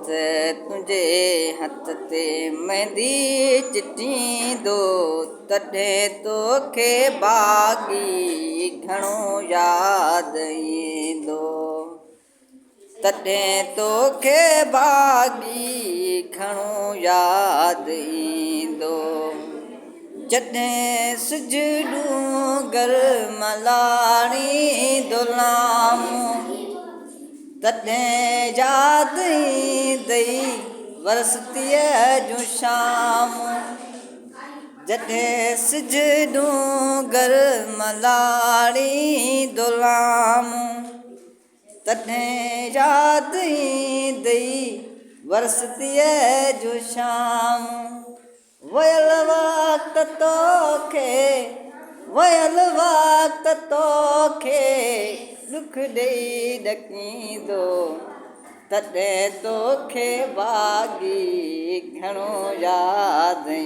हथ तुझे हथ ते मेहंदी चिटींदो तॾहिं तोखे बाग़ी घणो यादि ईंदो तॾहिं तोखे बाग़ी घणो यादि ईंदो जॾहिं सिजड़ूं घर मलाणी दुलामूं तॾहिं यादि ईंदई वरसतीअ जूं शामूं जॾहिं सिजड़ूं घर मलाणी दुलामूं तॾहिं यादि ईंदई वरसतीअ जूं शामूं वयल वक़्तु तोखे दुख ॾेई ॾकींदो तॾहिं तोखे बाग़ी घणो यादि